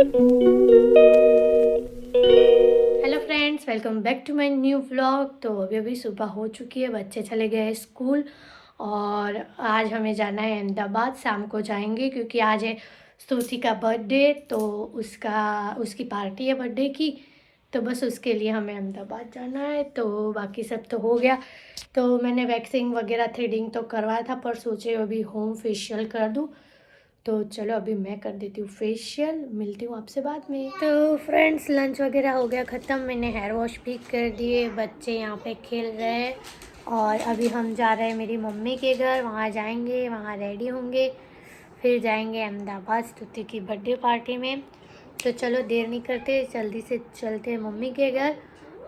Hello friends, welcome back to my new vlog. तो अभी सुबह हो चुकी है, बच्चे चले गए हैं स्कूल और आज हमें जाना है अहमदाबाद। शाम को जाएंगे क्योंकि आज है स्तुति का बर्थडे, तो उसकी पार्टी है बर्थडे की। तो बस उसके लिए हमें अहमदाबाद जाना है। तो बाकी सब तो हो गया। तो मैंने वैक्सिंग वगैरह थ्रेडिंग तो करवाया था, पर सोचे अभी होम फेशियल कर दूँ। तो चलो अभी मैं कर देती हूँ फेशियल, मिलती हूँ आपसे बाद में। तो फ्रेंड्स, लंच वगैरह हो गया ख़त्म, मैंने हेयर वॉश भी कर दिए। बच्चे यहाँ पे खेल रहे हैं और अभी हम जा रहे हैं मेरी मम्मी के घर। वहाँ जाएंगे, वहाँ रेडी होंगे, फिर जाएंगे अहमदाबाद स्तुति की बर्थडे पार्टी में। तो चलो देर नहीं करते, जल्दी से चलते हैं मम्मी के घर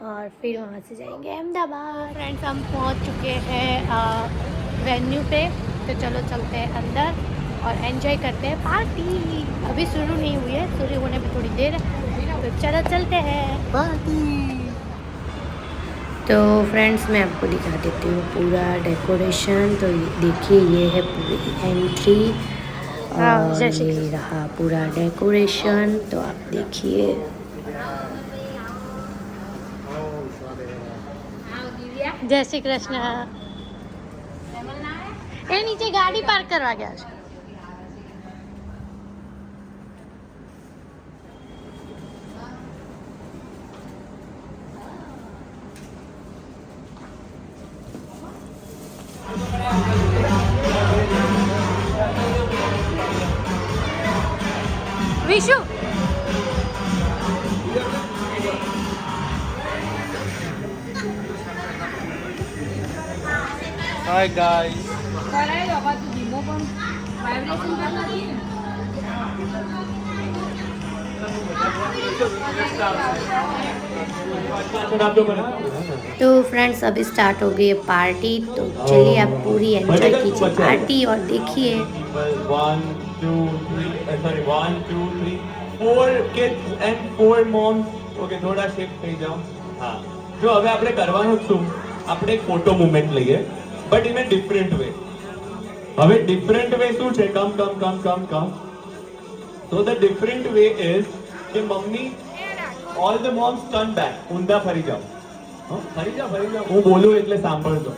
और फिर वहाँ से जाएंगे अहमदाबाद। फ्रेंड्स, हम पहुँच चुके हैं वेन्यू पे। तो चलो चलते हैं अंदर और एंजॉय करते हैं पार्टी। अभी शुरू नहीं हुई है, शुरू होने में थोड़ी देर है। तो चलो चलते हैं पार्टी। तो फ्रेंड्स, मैं आपको दिखा देती हूँ पूरा डेकोरेशन। तो देखिए, ये है पूरी एंट्री और ये रहा पूरा डेकोरेशन। तो आप देखिए, जय श्री कृष्ण। ए नीचे गाड़ी पार्क करवा गया છે। Vishu, Hi guys. तो फ्रेंड्स, अभी स्टार्ट हो गई है पार्टी। तो चलिए आप पूरी एंजॉय कीजिए पार्टी और देखिए। 1, 2, 3. Sorry, 1, 2, 3. 4 kids and 4 moms. Okay, થોડા શિફ્ટ થઈ જાઓ. હા. જો હવે આપણે કરવાનું શું? આપણે એક ફોટો મુવમેન્ટ લઈએ, but in a different way. હવે ડિફરન્ટ વે શું છે? કમ. So the different way is કે mummy, all the moms turn back. ઊંધા ફરી જાઓ. ફરી જાઓ. હું બોલું એટલે સાંભળજો.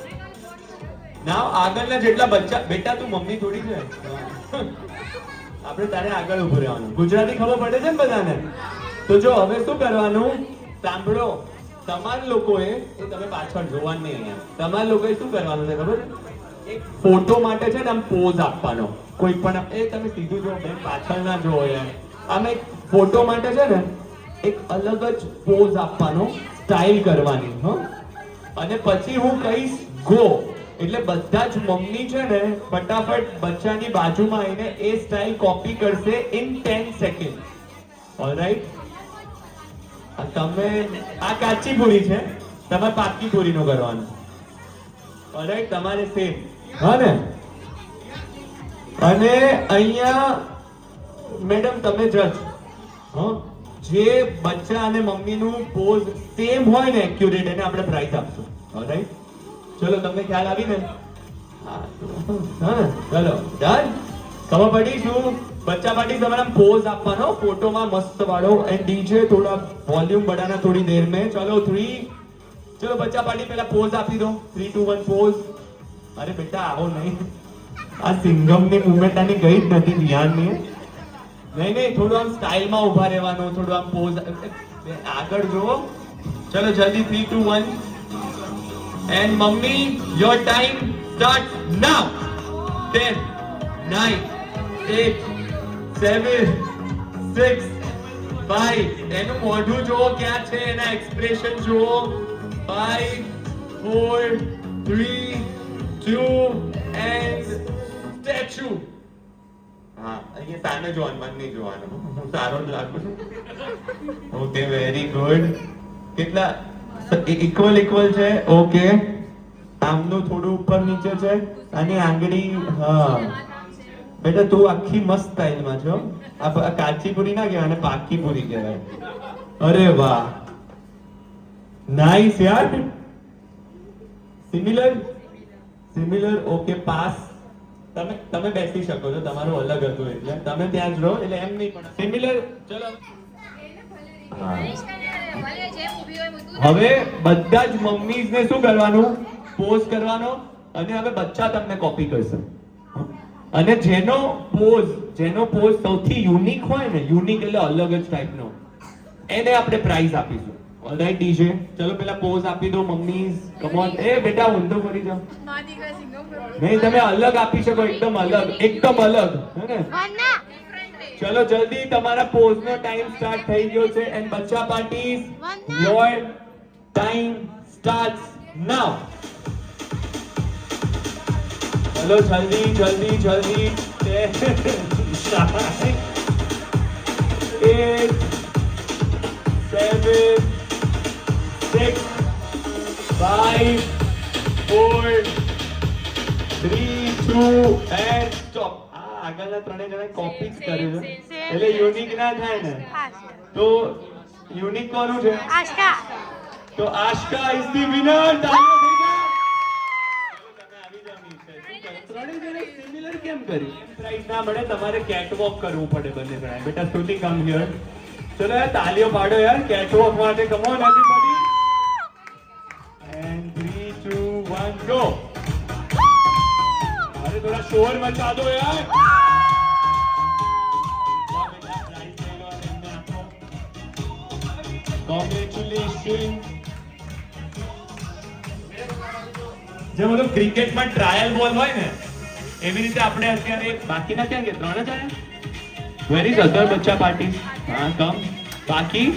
ના, આગળના જેટલા બચ્ચા, બેટા તું મમ્મી થોડી છે. આપણે તારે આગળ ઉભું રહેવાનું. ગુજરાતી ખબર પડે છે ને બધાને? તો જો હવે શું કરવાનું, સાંભળો. તમારા લોકોએ, એ તમે પાછળ જોવાનું નહીં અહીંયા, તમારા લોકોએ શું કરવાનું છે ખબર? એક ફોટો માટે છે ને આમ પોઝ આપવાનો. કોઈ પણ એ તમે સીધું જો, બેન પાછળ ના જો યાર. આમ એક ફોટો માટે છે ને એક અલગ જ પોઝ આપવાનો, સ્ટાઇલ કરવાની. અને પછી હું કહીશ ગો, એટલે બધા જ મમ્મી છે ને ફટાફટ બચ્ચાની બાજુમાં આવીને એ સ્ટાઇલ કોપી કરશે ઇન 10 સેકન્ડ. ઓલરાઈટ? તમે આ કાચી પૂરી છે, તમારે પાકી પૂરીનું કરવાનું. ઓલરાઈટ? તમારે સેમ. હા ને? અને અહીંયા મેડમ તમે જજ. જે બચ્ચા અને મમ્મીનું પોઝ સેમ હોય ને, એક્યુરેટ, એને આપણે પ્રાઇઝ આપશું. ઓલરાઈટ? ચલો, તમને ખ્યાલ આવી ને? હા, ચલો ડન. ખબર પડી શું? બચ્ચા પાર્ટી તમારા પોઝ આપવાનો ફોટોમાં મસ્ત વાળો. એન્ડ ડીજે થોડા વોલ્યુમ बढ़ाना थोड़ी देर में. चलो 3. ચલો બચ્ચા પાર્ટી પહેલા પોઝ આપી દો. 3, 2, 1 પોઝ. અરે બેટા આવો નહીં, આ સિંગમની મુવમેન્ટ આની ગઈ જ નથી ધ્યાનની. નહીં, થોડું આમ સ્ટાઇલમાં ઊભા રહેવાનું, થોડું આમ પોઝ આગળ જુઓ. ચલો જલ્દી 3, 2, 1. And mummy, your time starts now. 10, 9, 8, 7, 6, 5. એનું મોઢું જુઓ ક્યાં છે, એના એક્સપ્રેશન જુઓ. 5, 4, 3, 2 and statue. હા, અહીંયા સામે જોવાનું, મન નહીં જોવાનું. હું સારો જ લાગુ છું. Okay, very good. કેટલા ઇક્વલ છે? ઓકે. આમનું થોડું ઉપર નીચે છે, અને આંગળી. હા બેટા, તું આખી મસ્ત સ્ટાઇલમાં છો. આ કાચી પૂરી ના કહેવાય, અને પાકી પૂરી કહેવાય. અરે વાહ, નાઈસ યાર. સિમિલર. Okay, pass. તમે બેસી શકો છો, તમારું અલગ હતું એટલે તમે ત્યાં જ રહો, એટલે એમ નહીં પણ સિમિલર. ચલો હવે બધા જ મમ્મીઝ ને શું કરવાનું, પોઝ કરવાનો, અને હવે બચ્ચા તમને કોપી કરશે. અને જેનો પોઝ સૌથી યુનિક હોય ને, યુનિક એટલે અલગ જ ટાઈપનો, એને આપણે પ્રાઇઝ આપીશું. ઓલરાઈટ ડીજે, ચલો પેલા પોઝ આપી દો મમ્મીઝ. કમ ઓન, એ બેટા ઊંધો કરી જાઓ. નહીં, તમે અલગ આપી શકો, એકદમ અલગ હે ને. ચલો જલ્દી, તમારા પોઝ નો ટાઈમ સ્ટાર્ટ થઈ ગયો છે. એન્ડ બચ્ચા પાર્ટીઝ, યોર ટાઈમ સ્ટાર્ટ્સ નાઉ. ચલો જલ્દી. 10 8 7 6 5 4 3 2 and stop. આગળના ત્રણે જણા કોપી જ કર્યું છે, એટલે યુનિક ના થાય ને. તો યુનિક કોનું છે? આશકા. તો આશકા ઇઝ ધી વિનર. તાળીઓ થઈ જાય. તમે આવી જાવ નીચે. ત્રણે જણા સિમિલર કેમ કર્યું? પ્રાઇઝ ના મળે, તમારે કેટવોક કરવું પડે બંને જણાએ. બેટા સ્તુતિ કમ હિયર. ચલો યાર, તાળીઓ પાડો યાર કેટવોક માટે. Come on everybody. And 3 2 1 go. अरे थोड़ा शोर मचा दो यार. Congratulations. જે મતલબ ક્રિકેટમાં ટ્રાયલ બોલ હોય ને, એવી રીતે આપણે અત્યારે બાકીના ક્યાં ગયા? 3 જ આયા. વેર ઇઝ અધર બચ્ચા પાર્ટી? હા, કમ. બાકી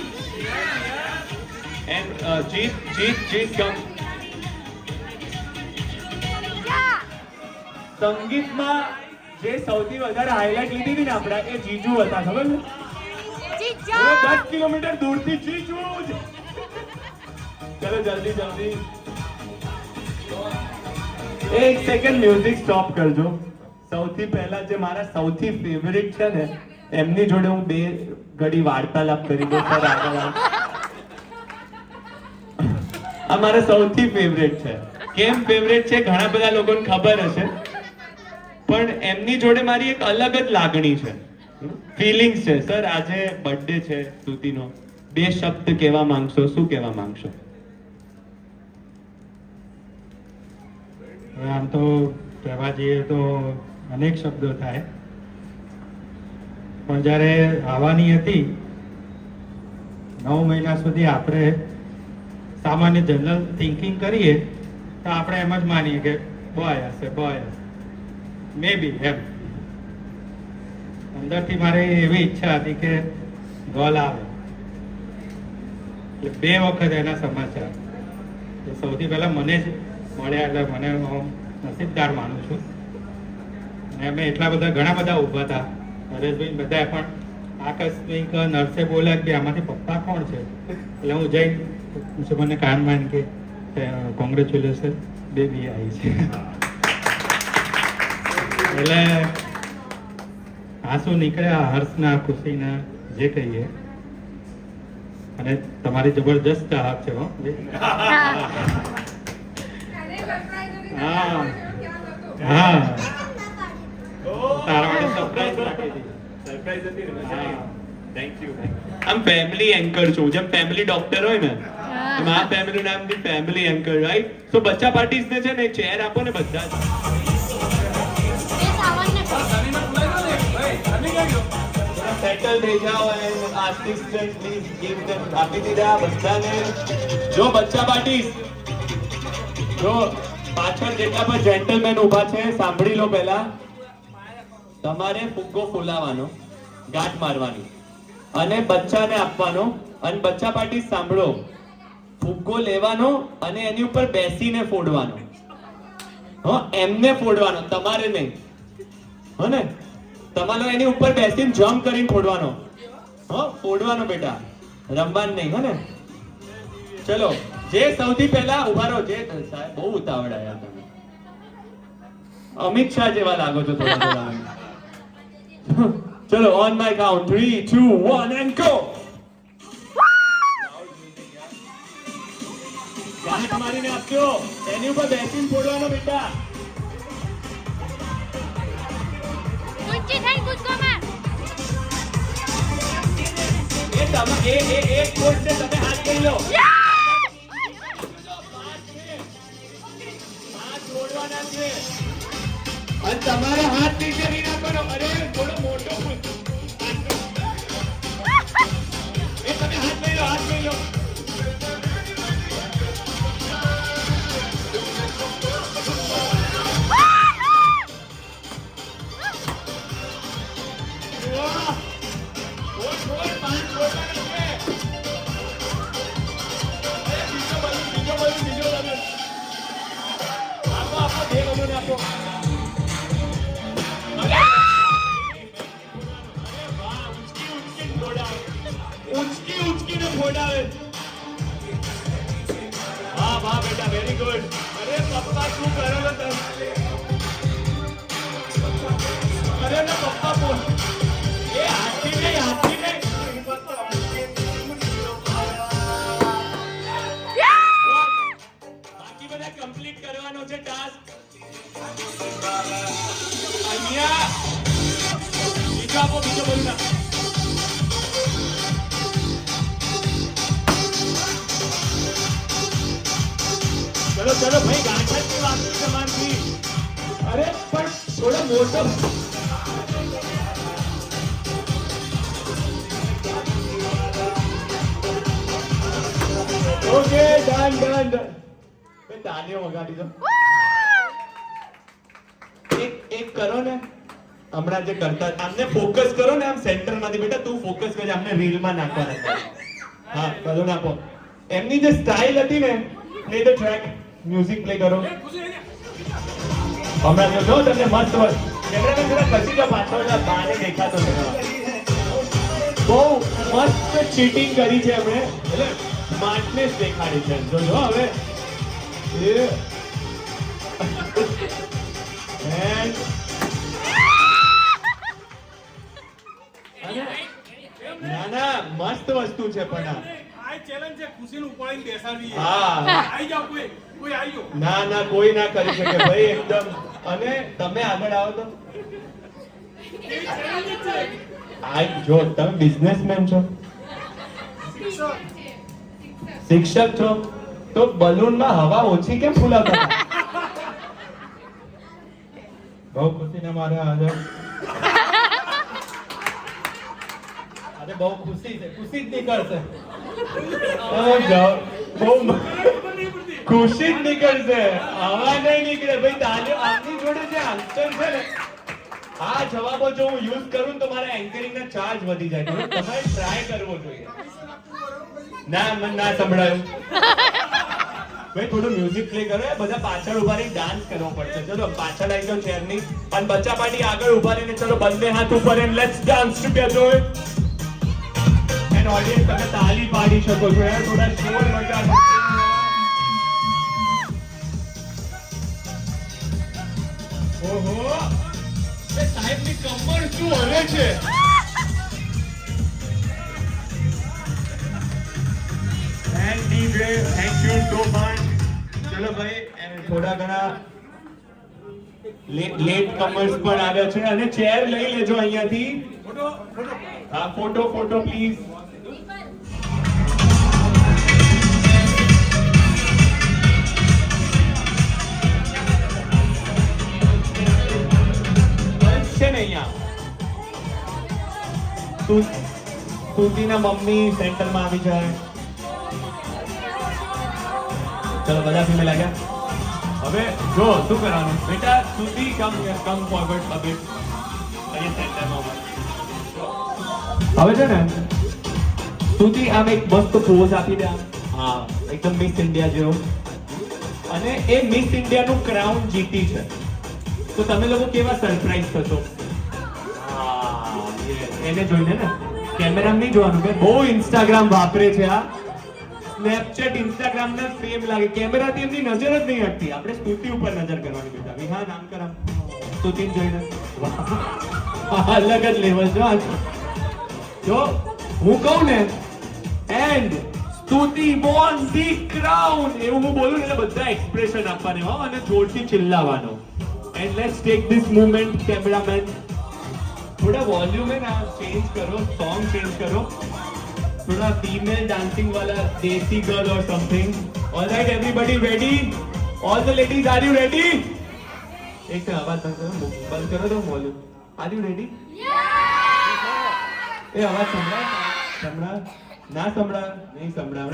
એન્ડ જીત કમ. સંગીતમાં જે સૌથી વધારે હાઇલાઇટ લીધી હતી ને આપણા, એ જીજુ હતા. ખબર છે? 10 કિલોમીટર દૂરથી જીજુ જ. ચલો જલ્દી. એક સેકન્ડ મ્યુઝિક સ્ટોપ કરજો. સૌથી પહેલા જે મારા સૌથી ફેવરિટ છે ને, એમની જોડે હું 2 ઘડી વાર્તાલાપ કરી દઉં. સર આગળ આવો. આ મારા સૌથી ફેવરિટ છે. કેમ ફેવરિટ છે ઘણા બધા લોકોને ખબર હશે, પણ એમની જોડે મારી એક અલગ જ લાગણી છે, ફિલિંગ્સ છે. સર આજે બર્થડે છે સ્તુતિનો, 2 શબ્દ કહેવા માંગશો? શું કહેવા માંગશો? આમ તો કહેવા જઈએ તો અનેક શબ્દો થાય, પણ જ્યારે આવવાની હતી 9 મહિના સુધી આપણે સામાન્ય જનરલ થિંકિંગ કરીએ તો આપણે એમ જ માનીએ કે બોય હશે મે બી એમ. અંદરથી મારે એવી ઈચ્છા હતી કે ગર્લ આવે. એટલે 2 વખત એના સમાચાર. સૌથી પહેલા મને જ મળ્યા, એટલે મને હું નસીબદાર માનું છું. અને અમે એટલા બધા ઘણા બધા ઊભા હતા, હરેશભાઈ બધા, પણ આકસ્મિક નર્સે બોલ્યા કે આમાંથી પપ્પા કોણ છે? એટલે હું જઈને મને કાનમાં કે કોંગ્રેચ્યુલેશન, બેબી આવી છે. એટલે આંસુ નીકળ્યા, હર્ષના, ખુશીના, જે કહીએ. અને તમારી જબરજસ્ત ચાહક છે. હા, તારા માટે સરપ્રાઈઝ રાખી હતી. સરપ્રાઈઝ હતી ને. Thank you. આમ ફેમિલી એન્કર છું, જેમ ફેમિલી ડોક્ટર હોય ને, એમ આ ફેમિલી નામ દી ફેમિલી એન્કર, રાઈટ? સો બચ્ચા પાર્ટીઝ ને છે ને ચેર આપો ને બધા જ. સેટલ થઈ જાઓ અને આર્ટિસ્ટન્ટ પ્લીઝ ગિવ ધેમ. આપી દીધા બધાને. જો બચ્ચા પાર્ટીઝ, જો પાછળ જેટલા પણ જેન્ટલમેન ઊભા છે, સાંભળી લો. પહેલા તમારે ફુગ્ગો ફૂલાવાનો, ગાંઠ મારવાની અને બચ્ચાને આપવાનો. અને બચ્ચા પાર્ટી સાંભળો, ફુગ્ગો લેવાનો અને એની ઉપર બેસીને ફોડવાનો. એમને ફોડવાનો, તમારે નહીં. હો ને? તમારે એની ઉપર બેસીને જમ્પ કરીને ફોડવાનો. ફોડવાનો બેટા, રમવાનું નહીં. હો ને? ચલો, જે સૌથી પહેલા ઉભા રહો. જે સાહેબ બહુ ઉતાવળ આયા તમે, અમિત શાહ જેવા લાગો છો થોડા. ચલો, on my count 3 2 1 and go. ગાંઠ મારીને આપજો, એની ઉપર બેસીને ફોડવાનો બેટા. ઊંચી થઈ કૂદકો માર. એક કોર્સ છે, તમે હાથ કરી લો. હાથ જોડવાના છે અને તમારો હાથ નીચે નહીં નાખવાનો. અરે થોડો મોટો એ તમે હાથ લઈ લો, હાથ લઈ લો. વાહ બેટા, વેરી ગુડ. અરે પપ્પા શું કરો છો તમે? અરે ના પપ્પા બોલ. એ હાથી નહીં. બાકી બધા કમ્પ્લીટ કરવાનો છે ટાસ્ક. અહીંયા બીજો આપો, બીજો બોલ ના. ચલો ભાઈ, ગાંઠની વાત તમારથી. અરે પણ થોડો મોટો. Okay, done. તાલીઓ વગાડી દો. એક કરો ને, હમણાં જે કરતા આમને ફોકસ કરો ને, આમ સેન્ટરમાંથી. બેટા તું ફોકસ કરજે, આમને રીલમાં નાખવાના. હા, બધું નાખો. એમની જે સ્ટાઇલ હતી ને, play the track, music play કરો. હમણાં જો તમને મસ્ત કેમેરામેન જરા ખસી જાઓ પાછળ, બાને દેખાતો નથી. બહુ મસ્ત ચીટિંગ કરી છે એમણે, એટલે સ્માર્ટનેસ દેખાડી છે. જોજો હવે ના મસ્ત વસ્તુ છે પણ આ ચેલેન્જ છે, ખુશીને ઉપાડીને બેસાડવી. હા, આવી જાવ, કોઈ આવી જાવ. ના કોઈ ના કરી શકે ભાઈ, એકદમ. અને તમે આગળ આવો તો જો તમે બિઝનેસમેન છો, શિક્ષક છો, તો બલૂનમાં હવા ઓછી કેમ ફૂલાવતા? બહુ ખુશીને મારે આજે બહુ ખુશી છે, ખુશી જ નીકળશે. બહુ ખુશી જ નીકળશે, હવા નહીં નીકળે ભાઈ. તાલીઓ આમની જોડે જે આન્સર છે ને, આ જવાબો જો હું યુઝ કરું તો મારા એન્કરિંગ ના ચાર્જ વધી જાય. તમારે ટ્રાય કરવો જોઈએ. ના મને ના સંભળાયું ભાઈ. થોડું મ્યુઝિક પ્લે કરો. બધા પાછળ ઉભા રહી ડાન્સ કરવો પડશે. ચલો પાછળ આવી જાઓ ચેરની, અને બચ્ચા પાર્ટી આગળ ઉભા રહીને ચલો બંને હાથ ઉપર and let's dance together. And audience તમે તાલી પાડી શકો છો યાર, થોડા શોર વગાડો. ઓહો, એ સાહેબની કમર શું હલે છે. And DJ, thank you so much. ચલો ભાઈ, થોડા ઘણા લેટ કમર્સ પણ આવ્યા છે, અને ચેર લઈ લેજો અહીંયાથી. હા, ફોટો પ્લીઝ. છે ને અહીંયા સ્તુતિના મમ્મી સેન્ટરમાં આવી જાય. ચલો બધા ફિમેલ આવ્યા. હવે જો શું કરવાનું બેટા, સ્તુતિ કમ ફોરવર્ડ અ બિટ. અહીંયા સેન્ટરમાં હવે છે ને, સ્તુતિ આમ એક મસ્ત પોઝ આપી દે. હા, એકદમ મિસ ઇન્ડિયા જેવો. અને એ મિસ ઇન્ડિયાનું ક્રાઉન જીતી છે, તો તમે લોકો કેવા સરપ્રાઈઝ થશો? હા, એને જોઈને ને, કેમેરા નહીં જોવાનું કે બહુ ઇન્સ્ટાગ્રામ વાપરે છે આ. સ્નેપચેટ, ઇન્સ્ટાગ્રામ ના ફેમ લાગે. કેમેરાથી એમની નજર જ નહીં હટતી. આપણે સ્તુતિ ઉપર નજર કરવાની બેટા. વિહા નામ કરામ સ્તુતિ જોઈને અલગ જ લેવલ છે. જો હું કહું ને, એન્ડ સ્તુતિ વોન ધી ક્રાઉન એવું હું બોલું ને, એટલે બધા એક્સપ્રેશન આપવાના હો, અને જોરથી ચિલ્લાવાનો. And let's take this movement. Cameraman थोड़ा वॉल्यूम है ना चेंज करो, सॉन्ग चेंज करो, थोड़ा फीमेल डांसिंग वाला देसी गर्ल और something. Alright everybody ready? All the ladies are you ready? एक आवाज बंद करो तो वॉल्यूम. Are you ready? એ અવાજ સંભળાય? ના સંભળાય? નહીં સંભળાય.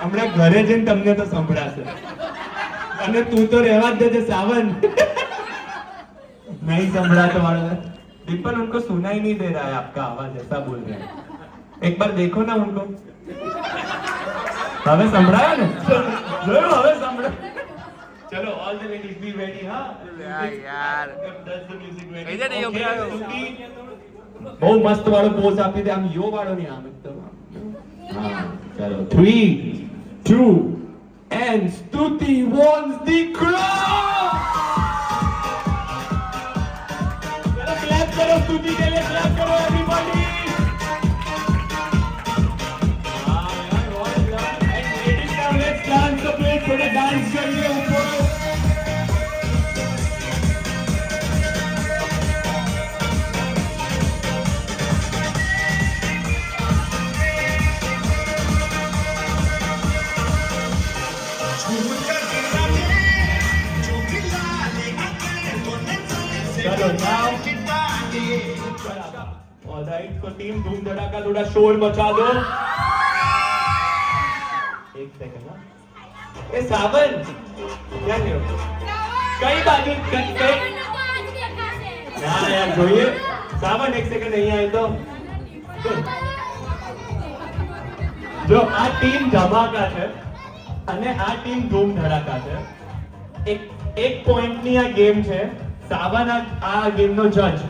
હમણાં ઘરે જઈને તમને તો સંભળાશે. અને તું તો રહેવા જ દેજે સાવન. नहीं संभला तो डिम्पल उनको सुनाई नहीं दे रहा है आपका आवाज, ऐसा बोल रहे हैं. एक बार देखो ना उनको. हमें संभळाया ने? जोयो हमें संभळा. चलो all the ladies be ready. हां यार does the music ready? કઈ દે ને યોગ બહુ મસ્ત વાળો પોઝ આપી દે. આમ યો વાળો નહીં, આમ એકદમ. હા ચલો 3 2 and Stuti wants the crown. Clap करो स्तुति के लिए, क्लैप करो एवरीबॉडी. हां यार बहुत यार. And ladies now let's dance the place. थोड़ा डांस करिए ऊपर. चलो नाउ ऑलराइट, तो टीम धूम धड़ाका थोड़ा शोर मचा दो. एक सेकंड. ए सावन क्या करो? कई बाजू कई ना यार જોઈએ. सावन एक सेकंड नहीं आए तो જો આ ટીમ ધમાકા છે અને આ ટીમ ધૂમ ધડાકા છે. એક પોઈન્ટની આ ગેમ છે. સાવન આ ગેમનો જજ.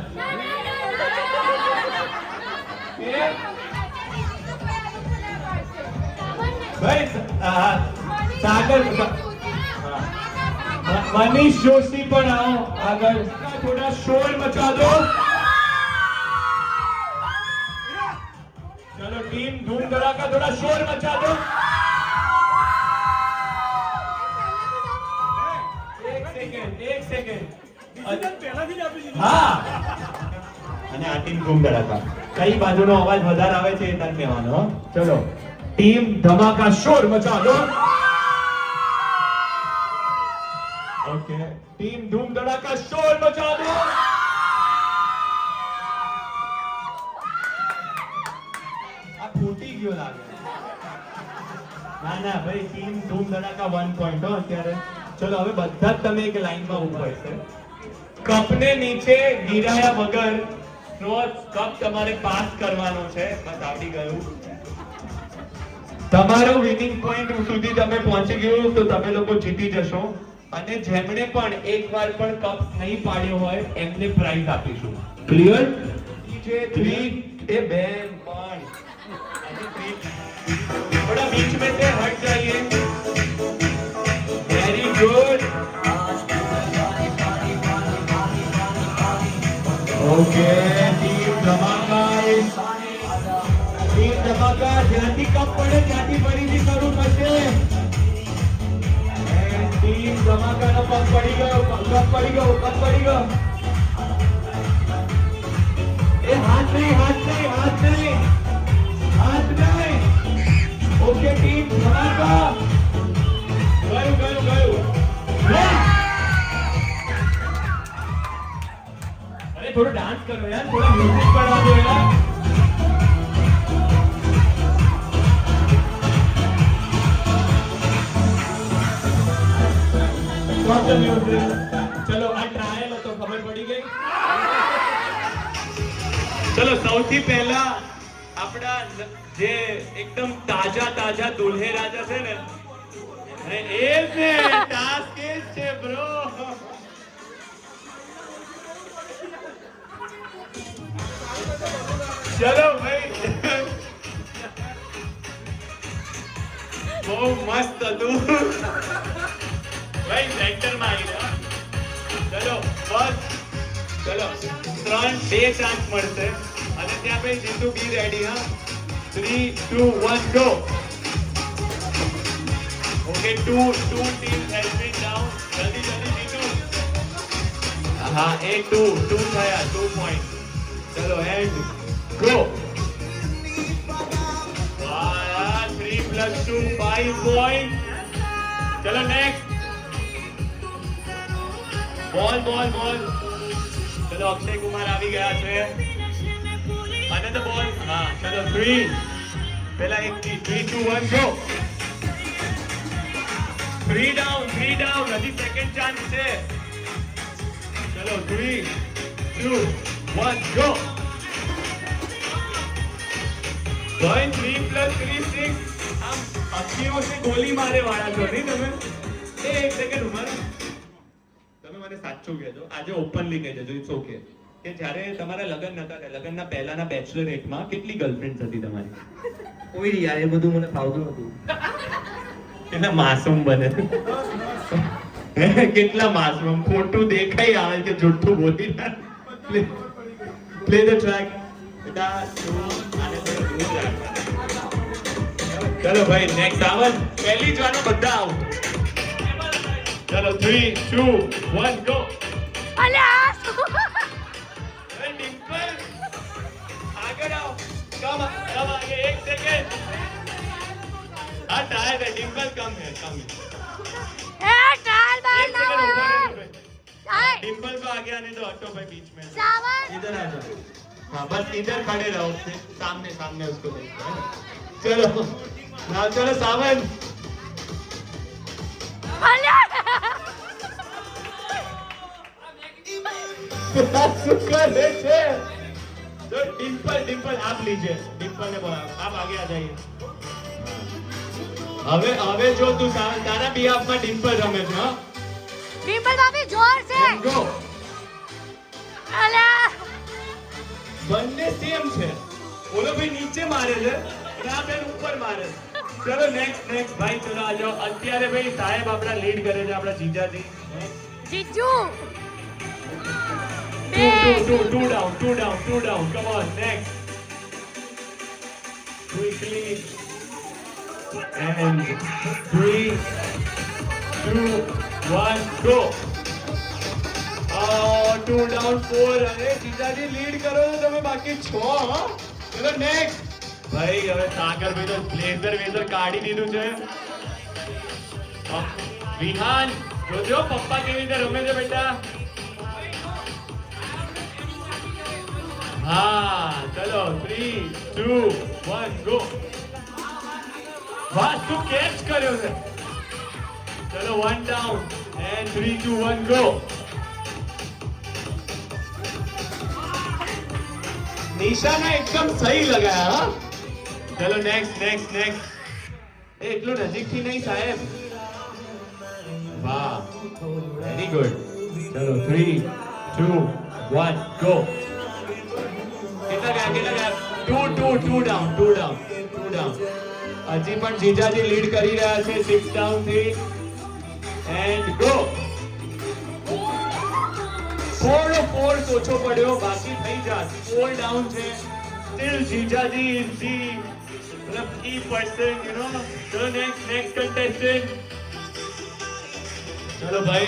भाई सागर मनीष जोशी पण आओ अगर थोड़ा शोर मचा दो. चलो टीम धूम धड़ाका थोड़ा शोर मचा दो. एक सेकंड પહેલાથી જ આપી દીધું. હા. અને આ ટીમ ધૂમ ધડાકા કઈ બાજુનો અવાજ વધારે આવે છે એ તને કહેવાનો. ચલો ટીમ ધમાકા શોર મચા દો. ઓકે ટીમ ધૂમ ધડાકા શોર મચા દો. આ ફૂટી ગયો લાગે. ના ના ભાઈ ટીમ ધૂમ ધડાકા 1 પોઈન્ટ હો અત્યારે. ચલો હવે બધા જ તમે એક લાઈનમાં ઊભા છે. કપને નીચે ગિરાયા વગર કપ તમારે પાસ કરવાનો છે. બસ આવડી ગયું. તમારો વિનિંગ પોઈન્ટ સુધી તમે પહોંચી ગયો તો તમે લોકો જીતી જશો. અને જેમણે પણ એકવાર પણ કપ નહીં પાડ્યો હોય એમને પ્રાઇઝ આપીશું. ક્લિયર? જે 3 એ બેન પણ थोड़ा बीच में से हट जाइए. Very good. ओके टीम धमाका જ્યાંથી કપ પડે ત્યાંથી ફરીથી શરૂ થશે. ટીમ ધમાકાનો કપ પડી ગયો. એ હાથ નહીં. ઓકે ટીમ ધમાકા ગયું. અરે થોડો ડાન્સ કરો યાર, થોડા મ્યુઝિક પડવા દો યાર. ચલો આ ટ્રાયલ હતો, ખબર પડી ગઈ. ચલો સૌથી પહેલા આપણા જે એકદમ તાજા દુલ્હે રાજા છે ને, અરે એ છે ટાસ્ક એ છે બ્રો. ચલો ભાઈ બહુ મસ્ત હતું ભાઈ. સેન્ટરમાં આવી ગયા. ચલો બસ ચલો 2 ચાન્સ મળશે અને ત્યાં ભાઈ જીતુ બી રેડી. હા 3 2 1 go. Okay, two teams has been down. જલ્દી જીતુ. હા એ ટુ થયા 2 પોઈન્ટ ચલો એન્ડ ગો 3 + 2 5 પોઈન્ટ ચલો નેક્સ્ટ બોલ ચલો અક્ષય કુમાર આવી ગયા છે અને તો બોલ હા ચલો 3 પહેલા એક 3 2 1 ગો 3 ડાઉન હજી સેકન્ડ ચાન્સ છે ચલો 3 2 1 ગો ભાઈ 3 + 3 6 આમ અક્ષીઓ से ગોલી મારે વાળા છો નહીં તમે એક સેકન્ડ ઉભા રહો તમે મને સાચું કહેજો આજે ઓપનલી કહી દેજો ઇટ્સ ઓકે કે જ્યારે તમારા લગ્ન નતા થયા લગ્નના પહેલાના બેચલરેટમાં કેટલી ગર્લફ્રેન્ડ હતી તમારી કોઈ નહીં યાર એ બધું મને ફાવતું નતું કેટલા માસૂમ બને કેટલા માસૂમ ખોટું દેખાઈ આવે કે જુઠ્ઠું બોલી ના પ્લે ધ ટ્રેક બેટા તું આને થોડું દૂર રાખ ચલો ભાઈ નેક્સ્ટ આવન પહેલી જ વારમાં બધા આઉટ ચલો 3 2 1 ગો અલ્યા ડિમ્પલ આગળ આવો કમ આગે એક સેકન્ડ હા ટાયર है डिम्पल कम है એ ટાલ બાર एक सेकंड ऊपर है आए डिम्पल को आगे आने दो ऑटो भाई बीच में सावन इधर आ जाओ हाँ बस इधर खड़े रहो सामने उसको देखो है ना? चलो ना चलो सावन અલ્યા शुक्र है तो डिम्पल आप लीजिए डिम्पल ने बोला आप आगे आ जाइए હવે જો તું તારા બિહાફમાં ડિમ્પલ રમે છે હા ડિમ્પલ ભાભી જોર છે ગો અલ્યા બંને સેમ છે ઓલો ભાઈ નીચે મારે છે અને આ બેન ઉપર મારે છે ચલો નેક્સ્ટ ભાઈ ચલો આ જાઓ અત્યારે ભાઈ સાહેબ આપણા લીડ કરે છે આપણા જીજાજી જીજુ two down come on next quickly and 3 2 1 go 2 down 4 અરે જીજાજી લીડ કરો છો તમે બાકી 6 હા ચલો નેક્સ્ટ ભાઈ હવે સાગર ભાઈ તો બ્લેઝર કાઢી દીધું છે વિહાન જોજો પપ્પા કેવી રીતે રમે છે બેટા हाँ चलो 3 2 1 गो वाह तू कैच કર્યો છે चलो 1 डाउन एंड 3 2 1 गो निशाना एकदम सही लगाया हाँ चलो नेक्स्ट એટલું નજીકથી નહીં સાહેબ વાહ વેરી ગુડ ચલો 3 2 1 ગો કેટલા ગયા 2 down હજી પણ જીજાજી લીડ કરી રહ્યા છે 6 down થી એન્ડ ગો 4 ઓછો પડ્યો બાકી થઈ જાત 4 down છે સ્ટીલ જીજાજી ઇઝ ધી मतलब key person you know चलो next contestant चलो भाई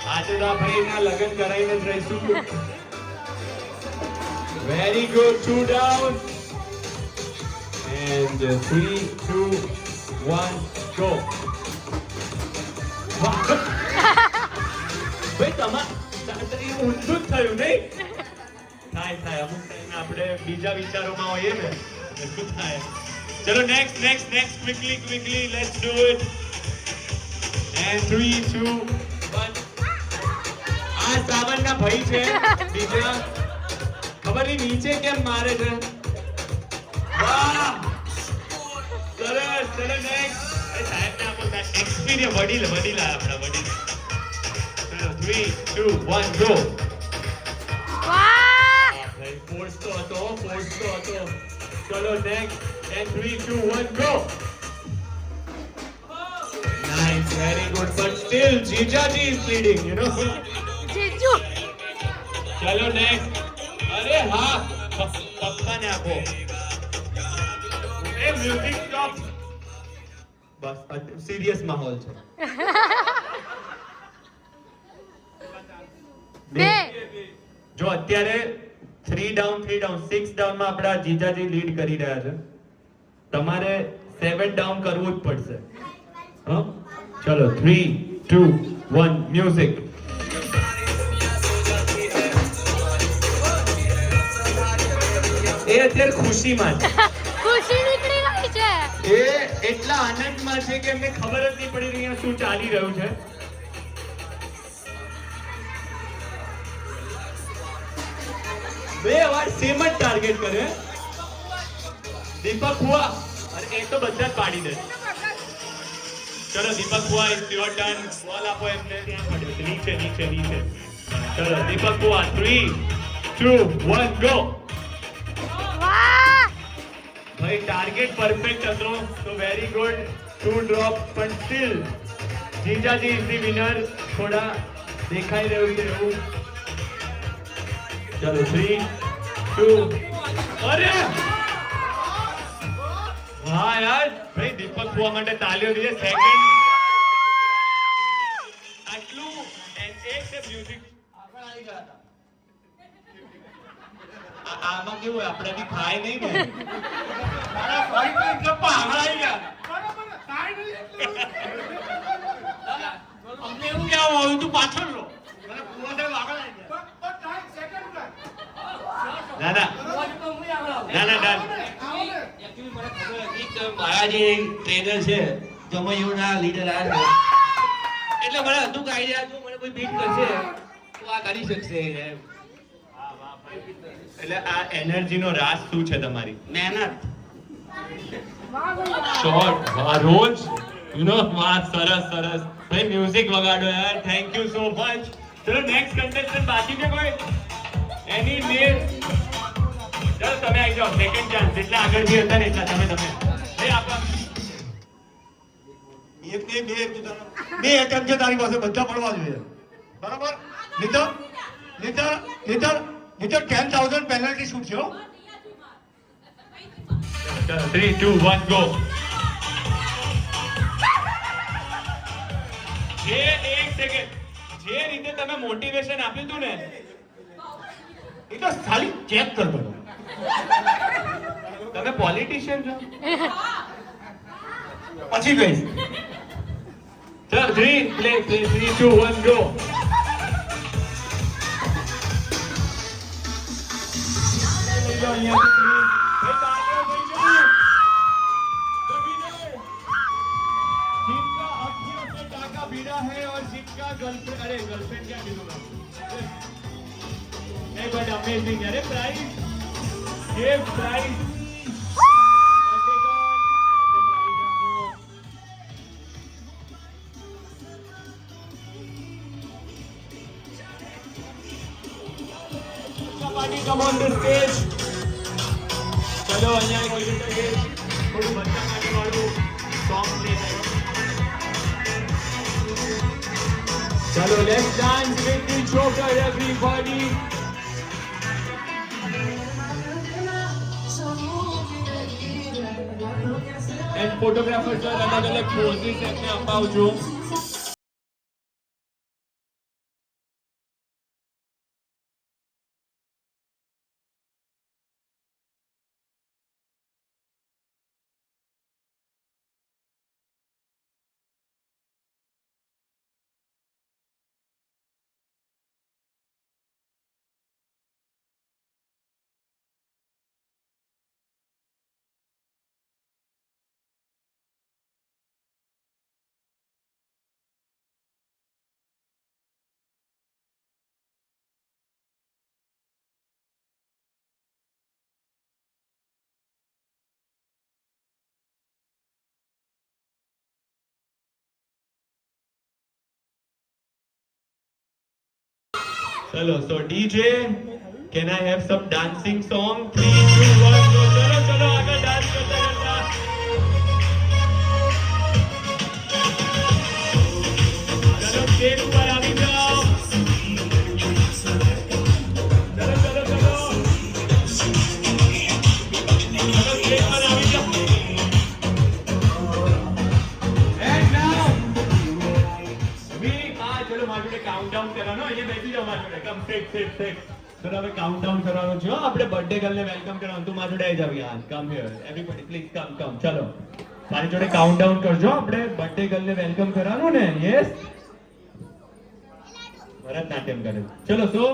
આજે તો ભાઈ ના લગન કરાઈને જ રહીશું Very good, 2 down. And 3, 2, 1, go. ભાઈ તમારે ઊંધું જ થયું નહીં થાય અમુક ટાઈમે આપણે બીજા વિચારોમાં હોઈએ ને એટલું થાય ચલો next quickly let's do it and 3 2 1 આ સાવનના ભાઈ છે બીજા ખબર નહીં નીચે કેમ મારે છે વાહ સરસ ચલો નેક્સ્ટ એ સાહેબ ને આપો એક્સપીરિયન્સ વડીલા આપણા વડીલ ચલો 3 2 1 ગો વાહ ભાઈ ફોર્સ તો હતો ચલો next and 3 2 1 go nice very good but still જીજાજી ઇઝ લીડિંગ યુ નો જીજુ ચલો નેક્સ્ટ अरे हाँ पप्पा ने आपको ए म्यूजिक स्टॉप बस सीरियस माहौल છે બે. જો અત્યારે 3 ડાઉન 6 ડાઉન માં આપણા જીજાજી લીડ કરી રહ્યા છે. તમારે 7 ડાઉન કરવું જ પડશે. હા, ચલો 3 2 1 મ્યુઝિક. એ અત્યારે ખુશીમાં છે. ખુશી નીકળી ગઈ છે. એ એટલા આનંદમાં છે કે એમને ખબર જ નહીં પડી રહી શું ચાલી રહ્યું છે. બે વાર સેમ જ ટાર્ગેટ કરે. દીપક હુઆ, અને એ તો બધા જ પાડી દે. ચલો દીપક હુઆ, ઇટ્સ યોર ટર્ન. બોલ આપો એમને. ત્યાં પડ્યો છે નીચે નીચે નીચે. ચલો દીપક હુઆ, 3 2 1 ગો. વાહ. ભાઈ ટાર્ગેટ પરફેક્ટ હતો, તો વેરી ગુડ. 2 ડ્રોપ, પણ સ્ટીલ જીજાજી ઇઝ ધી વિનર. થોડા દેખાઈ રહ્યું છે એવું. ચલો 3 2 અરે વાહ યાર, ભાઈ દીપક હુઆ માટે તાલીઓ દીજે. સેકન્ડ આટલું એન્ડ એક છે મ્યુઝિક આગળ આવી ગયા હતા. આમાં કેવું હોય, આપણે બી ખાય નહીં ને. મારા પોઈન્ટ પર ગપ્પા આગળ આવી ગયા. અમને એવું કહેવામાં આવ્યું તું પાછળ લો. મને કુવા સાહેબ આગળ આવી ગયા. ના ના ના ના ના. મારા જે ટ્રેનર છે જમૈયોના લીડર આ છે, એટલે મને હતું કે આઈડિયા જો મને કોઈ બીટ કરશે તો આ કરી શકશે એમ. એટલે આ એનર્જીનો રાજ શું છે તમારી? મહેનત. શોર્ટ રોજ યુ નો. વાહ, સરસ સરસ ભાઈ. મ્યુઝિક વગાડો યાર. Thank you so much. ચલો નેક્સ્ટ કન્ટેસ્ટન્ટ બાકી છે કોઈ? એની નેમ. ચલો તમે આવી જાઓ. Second chance. જેટલા આગળ જે હતા ને એટલા તમે એ આપો. બે એટેમ્પ છે તારી પાસે, બધા પડવા જોઈએ. બરાબર? લીધર 10,000 પેનલ્ટી શૂટ છે. ચલો 3 2 1 ગો. જે એક સેકન્ડ જે રીતે તમે મોટિવેશન આપ્યું હતું ને, એ તો ખાલી ચેક કરતો હતો. તમે પોલિટિશિયન છો. પછી ગઈ. ચલો 3 2 1 ગો. गर्लफ्रेंड क्या नहीं, बट अमेजिंग. अरे प्राइस, ये price party come on the stage. चलो અહીંયા કોઈ રીતે થોડું બચ્ચા માટે વાળું સોંગ પ્લે કરો. चलो let's dance with the Joker everybody. And photographers sir अलग अलग poses એમને અપાવજો. चलो so DJ, can I have some dancing song? 3 2 1 go. चलो चलो आगे डांस करता करता. चलो स्टेज पर आ जाओ. चलो चलो चलो. चलो स्टेज पर आ जाओ. And now we चलो मार जोड़े काउंटडाउन करा ना, ये बैठी जाओ मार जोड़े कम से ચલો હવે કાઉન્ટડાઉન કરવાનું છે હો. આપણે બર્થડે ગર્લને વેલકમ કરવાનું. તું મારી જોડે આવી જાવ યાર. Come here everybody please come. ચલો મારી જોડે કાઉન્ટડાઉન કરજો. આપણે બર્થડે ગર્લને વેલકમ કરવાનું ને. યસ, ભરતનાટ્યમ કરે. ચલો સો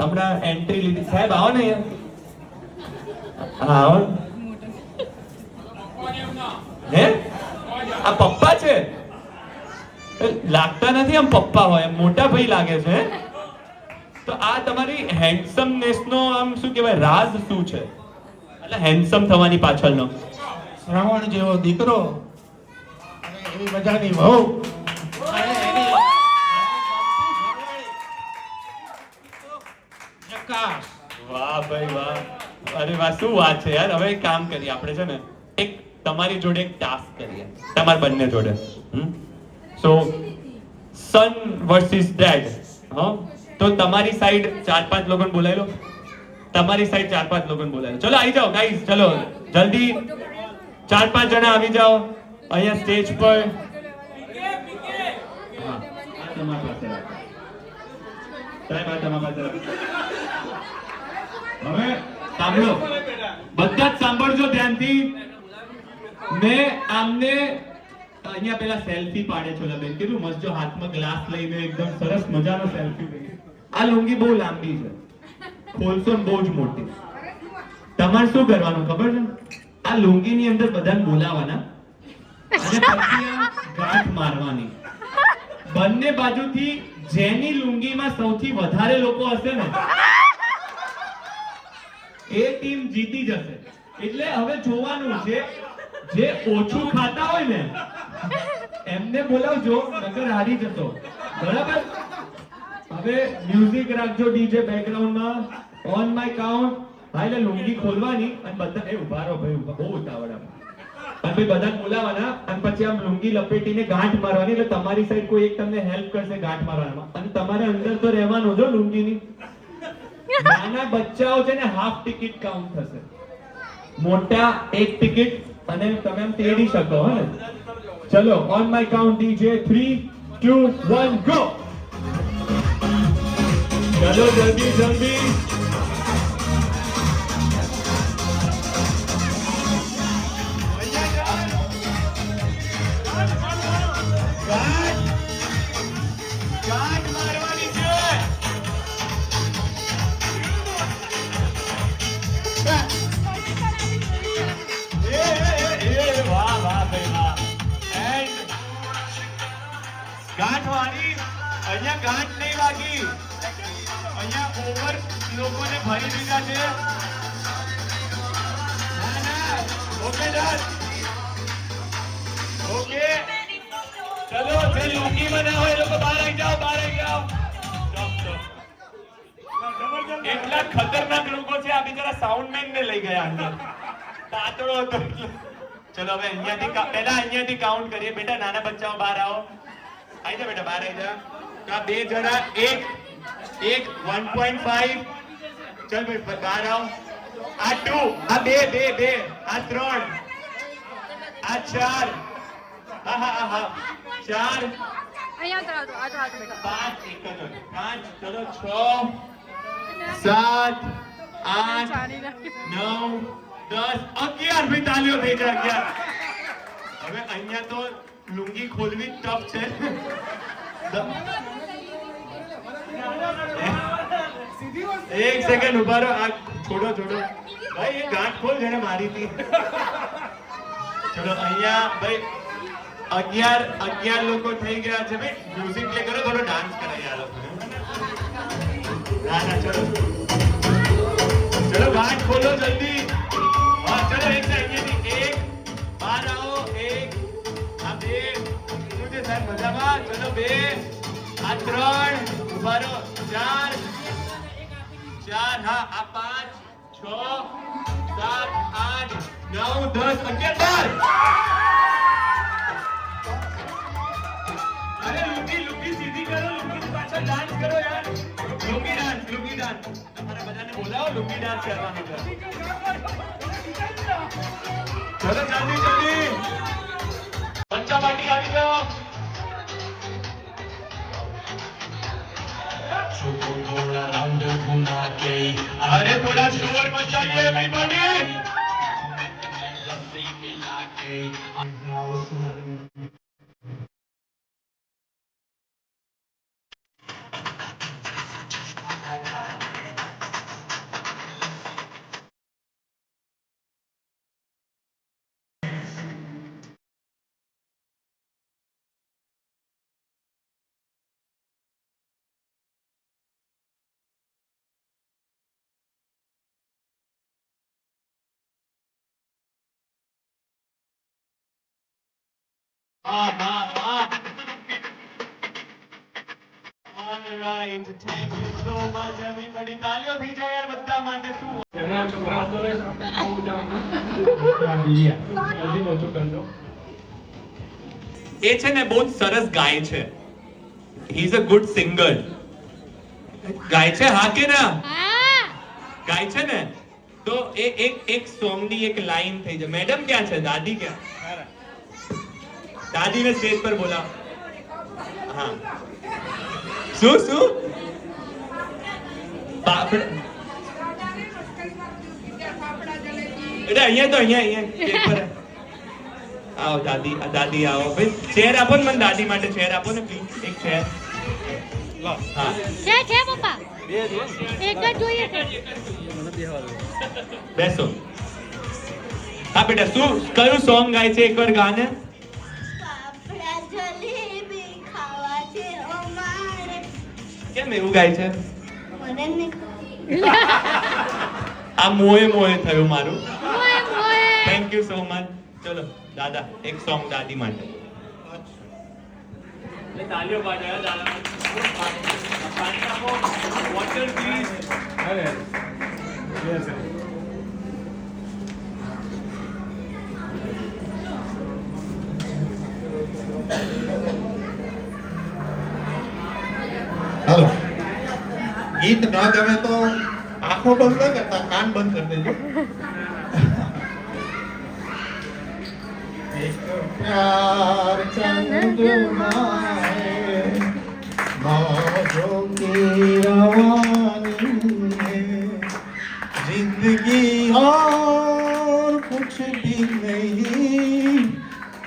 હમણાં એન્ટ્રી લીધી. સાહેબ આવો ને અહીંયા. હા આવો. હે આ પપ્પા છે? લાગતા નથી આમ પપ્પા હોય, મોટા ભાઈ લાગે છે. તો આ તમારી હેન્ડસમનેસ નો આમ શું કહેવાય, રાજ શું છે? એટલે હેન્ડસમ થવાની પાછળનો. શ્રાવણ જેવો દીકરો અને એવી મજાની વહુ અને એની જકાસ. વાહ ભાઈ વાહ, અરે વાહ, શું વાત છે યાર. હવે એક કામ કરીએ આપણે, છે ને, એક તમારી જોડે એક ટાસ્ક કરીએ, તમારા બંને જોડે. સો સન વર્સિસ ડેડ. હા, તો તમારી સાઈડ 4-5 લોકોને બોલાવી લો, તમારી સાઈડ 4-5 લોકોને બોલાવી લો. ચલો આવી જાઓ ગાઈઝ, ચલો જલ્દી 4-5 જણા આવી જાઓ અહીંયા સ્ટેજ પર. હા, આ તમારા પાસે રાખો. સાહેબ આ તમારા પાસે રાખો. હવે સાંભળો, બધા જ સાંભળજો ધ્યાનથી. મેં આમને અહીંયા પેલા સેલ્ફી પાડે છે બેન, કેટલું મસ્ત, જો હાથમાં ગ્લાસ લઈને એકદમ સરસ મજાનો સેલ્ફી લઈને. આ લુંગી બહુ લાંબી છે, ખોલશો ને બહુ જ મોટી. તમારે શું કરવાનું ખબર છે? આ લુંગીની અંદર બધાને બોલાવવાના અને પછી આ ગાંઠ મારવાની. બંને બાજુથી જેની લુંગીમાં સૌથી વધારે લોકો હશે ને એ ટીમ જીતી જશે. એટલે હવે જોવાનું છે, જે ઓછું ખાતા હોય ને એમને બોલાવજો, નકર હારી જતો. બરાબર? હવે મ્યુઝિક રાખજો ડીજે બેકગ્રાઉન્ડમાં. On my count. ભાઈ એટલે લુંગી ખોલવાની અને બધા એ ઉભા રહો ભાઈ, બહુ ઉતાવળ અને ભાઈ બધાને બોલાવવાના અને પછી આમ લુંગી લપેટીને ગાંઠ મારવાની. એટલે તમારી સાઈડ કોઈ એક તમને હેલ્પ કરશે ગાંઠ મારવામાં, અને તમારે અંદર તો રહેવાનું જો લુંગીની. નાના બચ્ચાઓ છે ને હાફ ટિકિટ કાઉન્ટ થશે, મોટા એક ટિકિટ, અને તમે આમ તેડી શકો. હે ને? ચલો on my count DJ 3 2 1 go. ચલો જલ્દી જલ્દી. ગાંઠ મારવાની છે. વાહ વાહ ભાઈ વાહ. એન્ડ ગાંઠ વાળી. અહીંયા ગાંઠ નહીં વાગી, અહીંયા ઓવર લોકોને ભરી દીધા છે. ના ના, ઓકે ડન. ઓકે ચલો, જે લુંગી માં ના હોય એ લોકો બહાર આવી જાઓ, બહાર આવી જાઓ. એટલા ખતરનાક લોકો છે. આ બિચારા સાઉન્ડમેન ને લઈ ગયા અંદર, તાતડો હતો. ચલો હવે અહીંયાથી પહેલા અહીંયાથી કાઉન્ટ કરીએ. બેટા નાના બચ્ચાઓ બહાર આવો. આવી જા બેટા, બહાર આવી જા. તો આ બે જણા એક 1.5. ચલ ભાઈ બહાર આવો. આ 2, આ 2, આ 3, આ 4, હા હા હા 4, અહીંયા તો હાથ બેટા 5, એક જ 5, ચલો 6 7 8 9 10 11. ભાઈ તાલીઓ થઈ જાય 11. હવે અહીંયા તો લુંગી ખોલવી ટફ છે. એક સેકન્ડ ઉભા રહો. આ છોડો ભાઈ એ ગાંઠ ખોલ જેને મારી હતી. ચલો અહીંયા ભાઈ 11 લોકો થઈ ગયા છે ભાઈ. મ્યુઝિક પ્લે કરો, થોડો ડાન્સ કરાય આ લોકો. ના ચલો ગાંઠ ખોલો જલ્દી. હા ચલો એક અહીંયાથી એક બહાર આવો. એક આ બે શું છે સાહેબ મજામાં? ચલો બે આ ત્રણ ઉભા રહો. ચાર હા આ 5 6 7 8 9 10 11 12. અરે લુકી સીધી કરો. લુકી પાછળ ડાન્સ કરો યાર. લુકી ડાન્સ તમારા બધાને બોલાવો. લુકી ડાન્સ કરવાનો છે. ચલો જલ્દી પંચાવાટી આવી જાઓ. अरे थोड़ा शोर मचाइए everybody. Alright, thank you so much everybody. તાળીઓ થઈ જાય યાર બધા માટે. શું એ છે ને બહુ સરસ ગાય છે. He is a good singer. ગાય છે હા કે ના? ગાય છે ને તો એક સોંગ ની એક લાઈન થઈ જાય. મેડમ ક્યાં છે? દાદી ક્યાં? દાદીને સ્ટેજ પર બોલાવો. હા શું એટલે અહીંયા સ્ટેજ પર આવો. દાદી આવો ભાઈ. ચેર આપો ને મને. દાદી માટે ચેર આપો ને પ્લીઝ. એક ચેર હા છે પપ્પા. એક જ જોઈએ છે. બેસો. હા બેટા શું કયું સોંગ ગાય છે? એકવાર ગાને. કેમ એવું ગાય છે? આ મોએ થયું મારું. Thank you so much. ચલો દાદા એક સોંગ દાદી માટે. તાલીઓ પાડો દાદા. Water please. હાલો ગીત ન ગમે તો આંખો બંધ ન કરતા, કાન બંધ કરી દેજો. प्यार चंद्रमाए मौजों की रवानी है, जिंदगी और कुछ भी नहीं,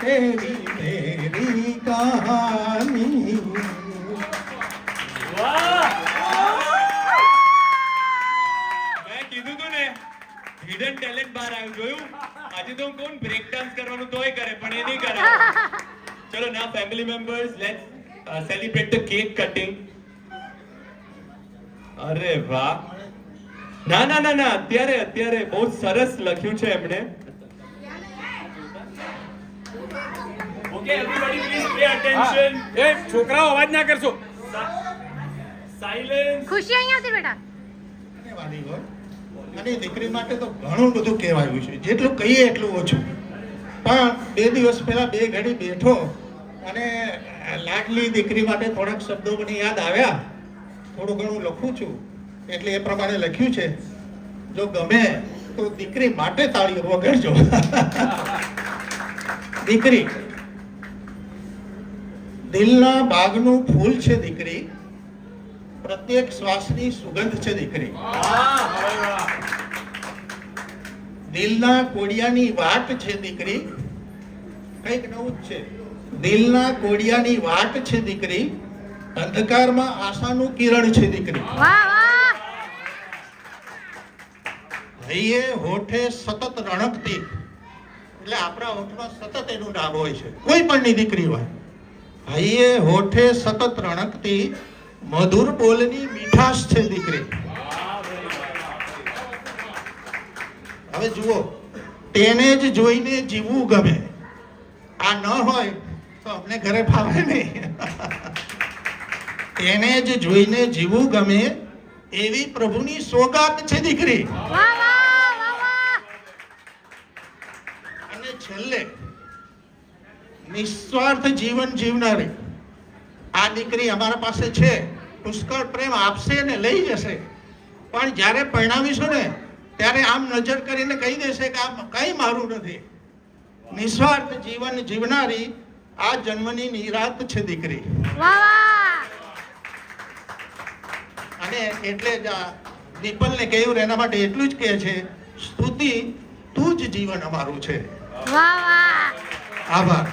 तेरी मेरी कहानी. હિડન ટેલેન્ટ બહાર આવ્યું. જોયું? આજે તો કોણ બ્રેક ડાન્સ કરવાનું તોય કરે પણ એ નહીં કરે. ચલો ના family members let's celebrate the cake cutting. અરે વાહ. ના ના ના ના અત્યારે બહુ સરસ લખ્યું છે એમણે. Okay everybody please pay attention. એ છોકરાઓ અવાજ ના કરશો. સાયલેન્સ. ખુશી અહીંયાથી બેટા. વાલી હોય અને દીકરી માટે તો ઘણું બધું કહેવાયું છે, જેટલું કહીએ એટલું ઓછું. પણ 2 દિવસ પહેલા 2 ઘડી બેઠો અને લાડલી દીકરી માટે થોડાક શબ્દો મને યાદ આવ્યા. થોડું ઘણું લખું છું એટલે એ પ્રમાણે લખ્યું છે. જો ગમે તો દીકરી માટે તાળીઓ વગાડજો. દીકરી દિલના બાગનું ફૂલ છે દીકરી, પ્રત્યેક શ્વાસની સુગંધ છે દીકરી. દિલના કોડિયાની વાટ છે દીકરી. કંઈક નવું જ છે. દિલના કોડિયાની વાટ છે દીકરી, અંધકારમાં આશાનું કિરણ છે દીકરી. વાહ વાહ. હૈયે હોઠે સતત રણકતી, એટલે આપણા હોઠમાં સતત એનું નામ હોય છે, કોઈ પણની દીકરી હોય. હૈયે હોઠે સતત રણકતી, મધુર બોલની મીઠાશ છે દીકરી. હવે જુઓ, તેને જ જોઈને જીવવું ગમે. આ ન હોય તો અમને ઘરે ફાવે નહીં. તેને જ જોઈને જીવવું ગમે એવી પ્રભુની સોગાત છે દીકરી. અને છેલ્લે નિસ્વાર્થ જીવન જીવનારી આ દીકરી અમારા પાસે છે. પુષ્કળ પ્રેમ આપશે ને લઈ જશે, પણ જ્યારે પરણાવીશું ને ત્યારે આમ નજર કરીને કહી દેશે કે આ કઈ મારું નથી. નિસ્વાર્થ જીવન જીવનારી આ જન્મની નિરાત છે દીકરી. અને એટલે જ આ દીપલને કહ્યું એના માટે એટલું જ કહે છે, સ્તુતિ તું જ જીવન અમારું છે. આભાર.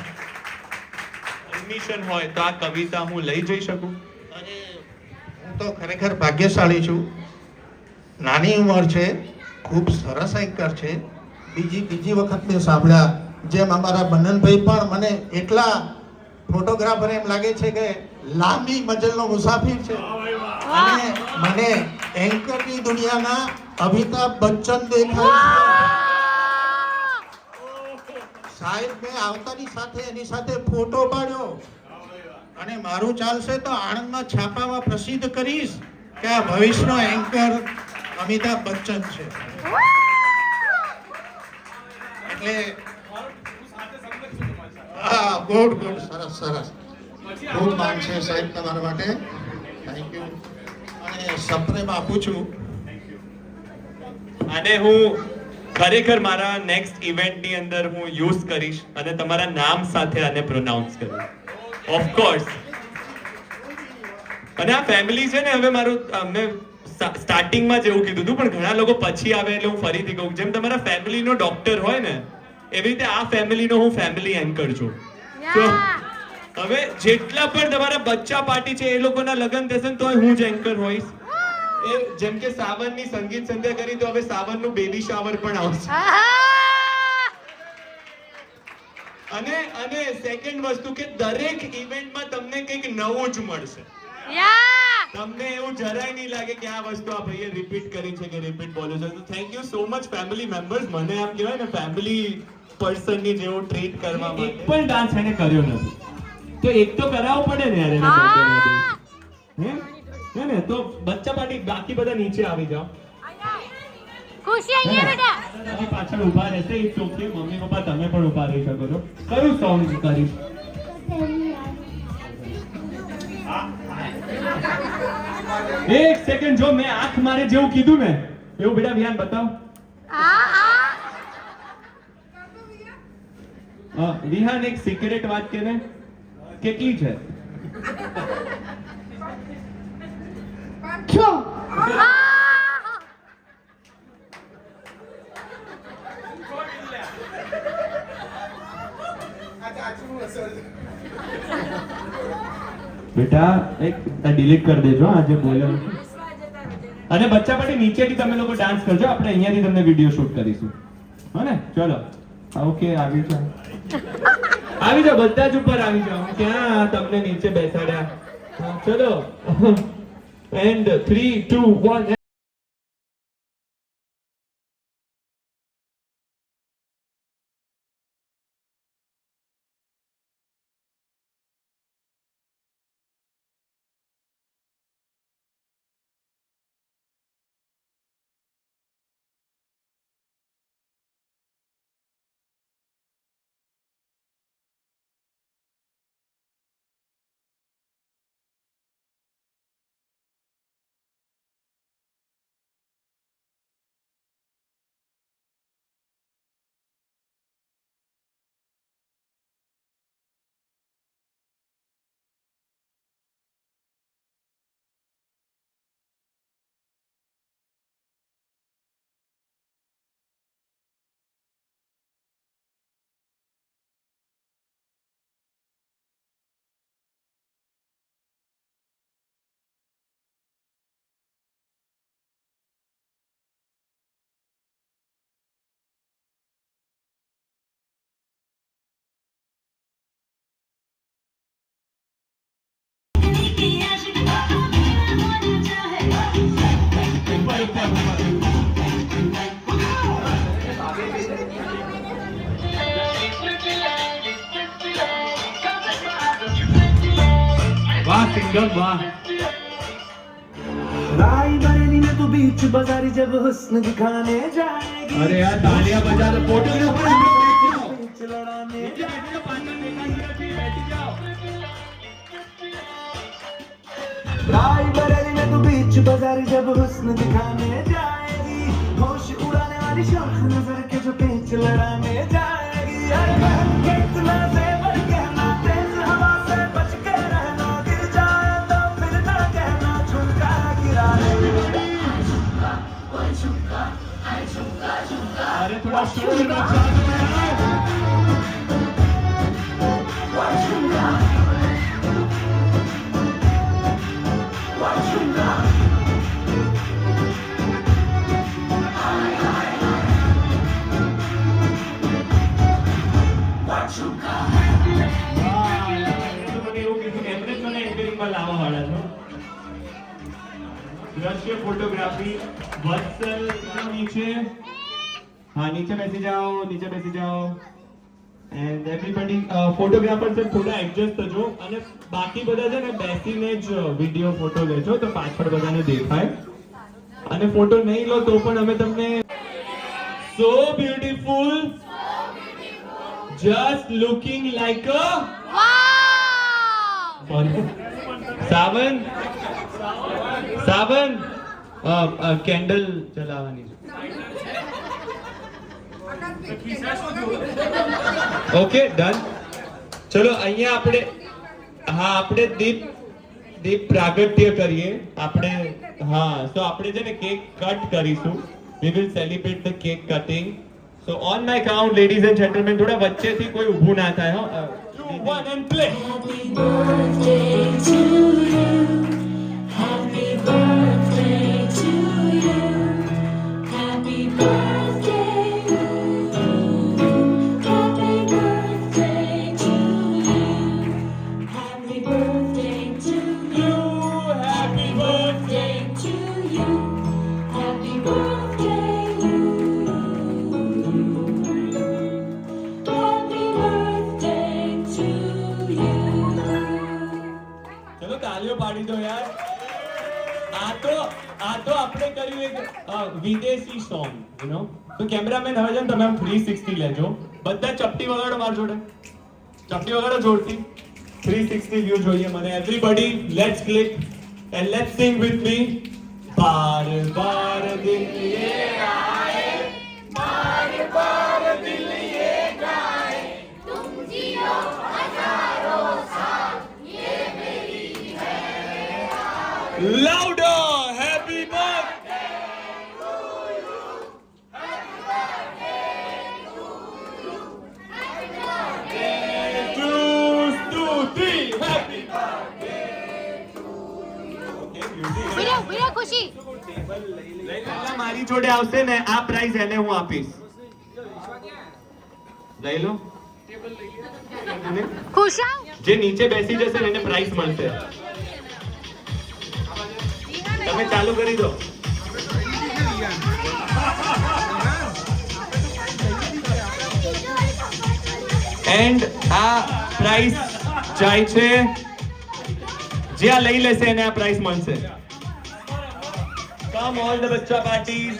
પરમિશન હોય તો આ કવિતા હું લઈ જઈ શકું? અને હું તો ખરેખર ભાગ્યશાળી છું. નાની ઉંમર છે, ખૂબ સરસ એન્કર છે. બીજી વખત મેં સાંભળ્યા, જેમ અમારા બન્નનભાઈ પણ મને એટલા ફોટોગ્રાફર એમ લાગે છે કે લાંબી મજલનો મુસાફિર છે. અને મને એન્કરની દુનિયાના અમિતાભ બચ્ચન દેખાય છે. સાહેબ મેં આવતાની સાથે એની સાથે ફોટો પાડ્યો, અને મારું ચાલશે તો આણંદમાં છાપામાં પ્રસિદ્ધ કરીશ કે આ ભવિષ્યનો એન્કર અમિતાભ બચ્ચન છે. એટલે હા, ગુડ સરસ સરસ. ખૂબ માન છે સાહેબ તમારા માટે. Thank you. અને સપ્રેમ આપું છું. અને હું ખરેખર મારા નેક્સ્ટ ઇવેન્ટની અંદર હું યુઝ કરીશ અને તમારા નામ સાથે આને પ્રોનાઉન્સ કરીશ, ઓફ કોર્સ. અને આ ફેમિલી છે ને, હવે મારું મેં સ્ટાર્ટિંગમાં જ એવું કીધું હતું, પણ ઘણા લોકો પછી આવે એટલે હું ફરીથી કહું, જેમ તમારા ફેમિલીનો ડોક્ટર હોય ને એવી રીતે આ ફેમિલીનો હું ફેમિલી એન્કર છું. તો હવે જેટલા પણ તમારા બચ્ચા પાર્ટી છે એ લોકોના લગ્ન થશે ને તોય હું જ એન્કર હોઈશ. એ જેમ કે સાવનની સંગીત સંધ્યા કરી, તો હવે સાવનનું બેબી શાવર પણ આવશે. અને સેકન્ડ વસ્તુ કે દરેક ઇવેન્ટમાં તમને કંઈક નવું જ મળશે. તમને એવું જરાય નહીં લાગે કે આ વસ્તુ આ ભાઈએ રિપીટ કરી છે કે રિપીટ બોલ્યું છે. તો thank you so much family members, મને આમ કહેવાય ને ફેમિલી પર્સનની જેવું ટ્રીટ કરવા માટે. એક પણ ડાન્સ એને કર્યો નથી, તો એક તો કરાવવો પડે ને યાર એના બર્થડે. હે ને? તો બચ્ચા પાર્ટી બાકી બધા નીચે આવી જાઓ. ખુશી અહીંયા બેટા. તમે પાછળ ઊભા રહેશે, એ ચોખ્ખી મમ્મી પપ્પા તમે પણ ઊભા રહી શકો છો. કયું સોંગ કરીશ? એક સેકન્ડ, જો મેં આંખ મારે જેવું કીધું ને એવું બેટા વિહાન બતાવ. વિહાન એક સિક્રેટ વાત કે ને, કેટલી છે? બેટા એક ડિલીટ કરી દેજો આજે બોલ્યો. અને બચ્ચા પાર્ટી નીચેથી તમે લોકો ડાન્સ કરજો, આપણે અહીંયાથી તમને વિડીયો શૂટ કરીશું. હો ને? ચલો ઓકે, આવી જાઓ બધા જ ઉપર આવી જાઓ. ક્યાં તમને નીચે બેસાડ્યા? ચલો એન્ડ 3 2 1 સિંગમ વાહ. रायबरेली में तू बीच बाजारी जब हुस्न दिखाने जाएगी અરે યાર તાલિયા બજાવો. ફોટોગ્રાફર बीच लड़ाने रायबरेली में तू बीच बाजारी जब हुस्न दिखाने जाएगी होश उड़ाने वाली शौक नजर के जो पेच लड़ाने जाएगी अरे बहन के इतना जेवर कहना तेज हवा से बच के रहना गिर जाए तो फिर ना कहना झुमका गिरा અરે થોડા શોર મચાવો. દ્રશ્ય ફોટોગ્રાફી વત્સલ નીચે. हाँ नीचे बैसी जाओ, नीचे बैसी जाओ. એન્ડ એવરીબડી ફોટોગ્રાફર સર થોડા એડજસ્ટ થજો અને બાકી બધા છે ને બેસીને જ વિડિયો ફોટો લેજો તો પાછળ બધાને દેખાય. અને ફોટો નહીં લો તો પણ અમે તમને so beautiful just looking like a સાવન સાવન કેન્ડલ જલાવવાની. Okay done. ચલો અહીંયા આપણે આપણે દીપ પ્રાગટ્ય કરીએ આપણે. સો આપણે છે ને કેક કટ કરીશું. We will celebrate the cake cutting. So on my count ladies and gentleman થોડા વચ્ચેથી કોઈ ઊભું ના થાય. 2 1 and play. Happy birthday to you. Happy birthday. Happy birthday to you. Happy birthday to you. Happy birthday to you. Happy birthday you. Happy birthday to you. ચલો તાળીઓ પાડી દો યાર. આ તો આપણે કર્યું એક વિદેશી સોંગ યુ નો. તો કેમેરામેન હવે છે ને તમે આમ 360 લેજો. બધા ચપટી વગાડો માર જોડે. ચપટી વગાડો જોરથી. 360 વ્યૂ જોઈએ મને. Everybody let's click and let's sing with me. બાર બાર દિલ યે આए, બાર બાર દિલ યે ગાए, तुम जियो हजारों साल, ये मेरी है. Louder! Happy birthday to you. Happy birthday to you. Happy birthday to Stuti. Happy birthday to you. Okay, beauty. વિરા ખુશી મારી જોડે આવશે ને આ પ્રાઇઝ એને હું આપીશ. લઈ લો. ખુશાવ જે નીચે બેસી જશે ને એને પ્રાઇઝ મળશે. તમે ચાલુ કરી દો. એન્ડ આ પ્રાઇઝ જાય છે જે આ લઈ લેશે એને આ પ્રાઇઝ મળશે. કમ ઓલ ધ બચ્ચા પાર્ટીઝ.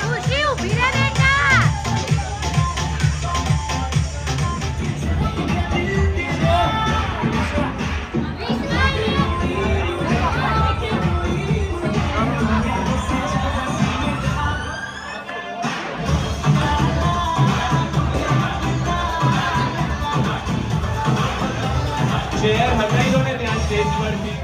ખુશી ઉભી રહે બેટા ચેર હટાઈ દો ને ત્યાં સ્ટેજ પરથી.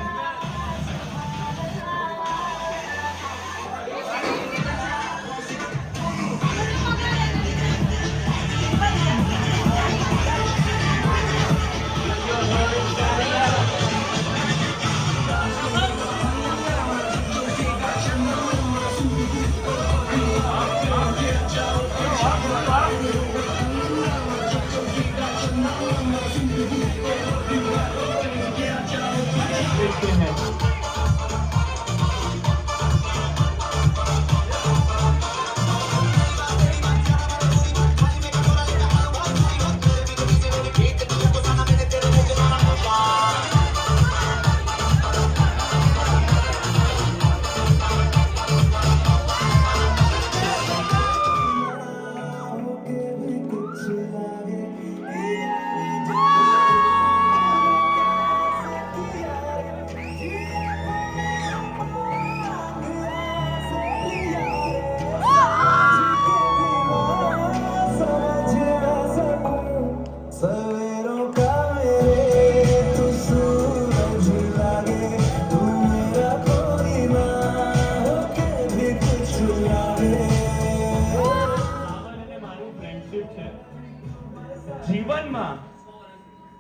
ફ્રેન્ડશિપ છે.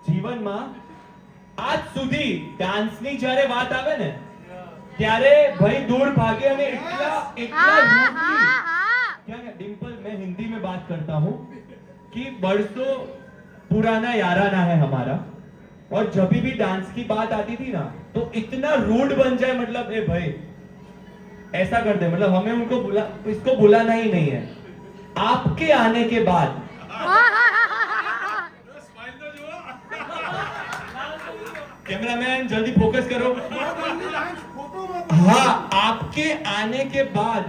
જીવનમાં આજ સુધી ડાન્સની જ્યારે વાત આવે ને ત્યારે ભાઈ દૂર ભાગે અને એટલા क्या डिम्पल मैं हिंदी में बात करता हूँ कि बरसों पुराना याराना है हमारा और जब भी डांस की बात आती थी ना तो इतना रूड बन जाए मतलब ए भाई ऐसा कर दे मतलब हमें उनको इसको बुलाना ही नहीं है. आपके आने के बाद कैमरामैन जल्दी फोकस करो. हाँ, आपके आने के बाद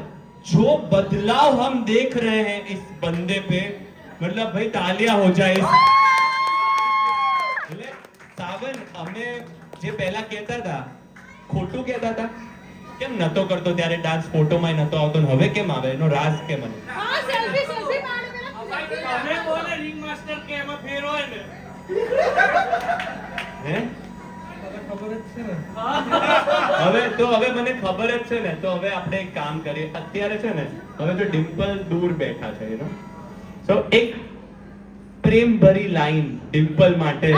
जो बदलाव हम देख रहे हैं इस बंदे पे मतलब भाई तालियां हो जाए. એટલે સાવન અમે જે પહેલા કહેતા હતા ખોટું કહેતા હતા કેમ નતો કરતો ત્યારે ડાન્સ ફોટોમાં નતો આવતો ને હવે કેમ આવે એનો રાજ કે મને તમે બોલે રિંગ માસ્ટર કે એમાં ફેર હોય ને હે ખબર જ છે ને. હવે મને ખબર જ છે ને તો હવે આપણે એક કામ કરીએ અત્યારે છે ને હવે જો ડિમ્પલ દૂર બેઠા છે યુ નો સો એક પ્રેમ ભરી લાઈન ડિમ્પલ માટે